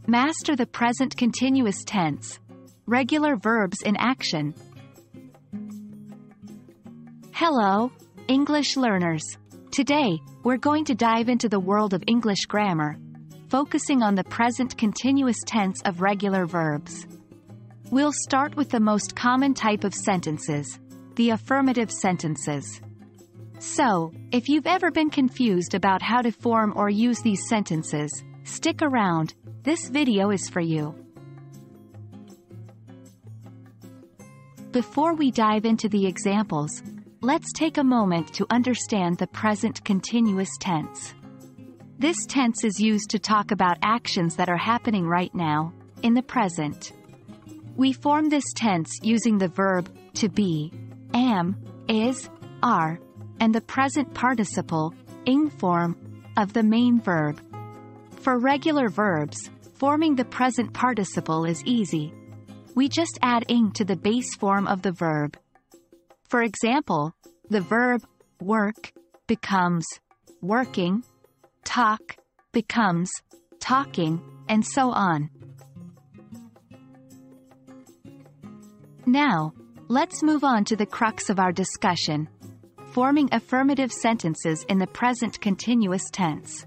Master the present continuous tense. Regular verbs in action. Hello, English learners. Today, we're going to dive into the world of English grammar, focusing on the present continuous tense of regular verbs. We'll start with the most common type of sentences, the affirmative sentences. So, if you've ever been confused about how to form or use these sentences, stick around, this video is for you. Before we dive into the examples, let's take a moment to understand the present continuous tense. This tense is used to talk about actions that are happening right now, in the present. We form this tense using the verb to be, am, is, are, and the present participle, ing form, of the main verb. For regular verbs, forming the present participle is easy. We just add ing to the base form of the verb. For example, the verb work becomes working, talk becomes talking, and so on. Now, let's move on to the crux of our discussion, forming affirmative sentences in the present continuous tense.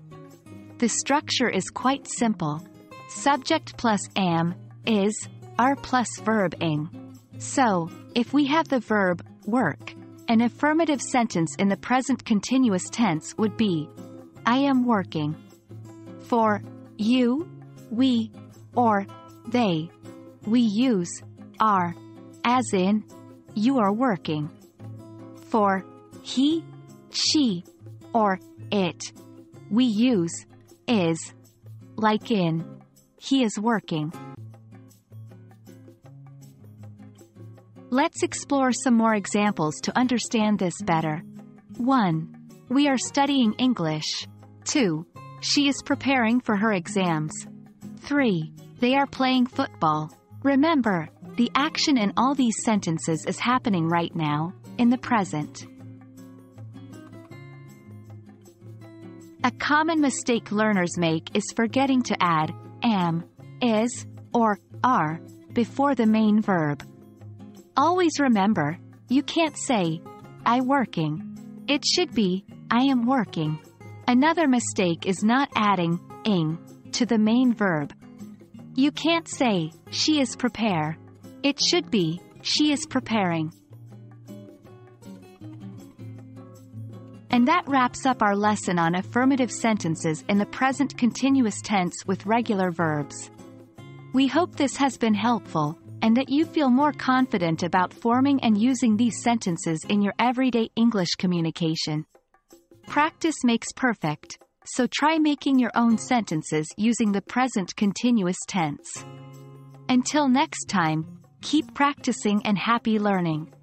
The structure is quite simple. Subject plus am, is, are plus verb ing. So, if we have the verb work, an affirmative sentence in the present continuous tense would be, I am working. For you, we, or they, we use are, as in, you are working. For he, she, or it, we use is, like in, he is working. Let's explore some more examples to understand this better. 1. We are studying English. 2. She is preparing for her exams. 3. They are playing football. Remember, the action in all these sentences is happening right now, in the present. A common mistake learners make is forgetting to add am, is, or are before the main verb. Always remember, you can't say, I working. It should be, I am working. Another mistake is not adding ing to the main verb. You can't say, she is prepare. It should be, she is preparing. And that wraps up our lesson on affirmative sentences in the present continuous tense with regular verbs. We hope this has been helpful, and that you feel more confident about forming and using these sentences in your everyday English communication. Practice makes perfect, so try making your own sentences using the present continuous tense. Until next time, keep practicing and happy learning.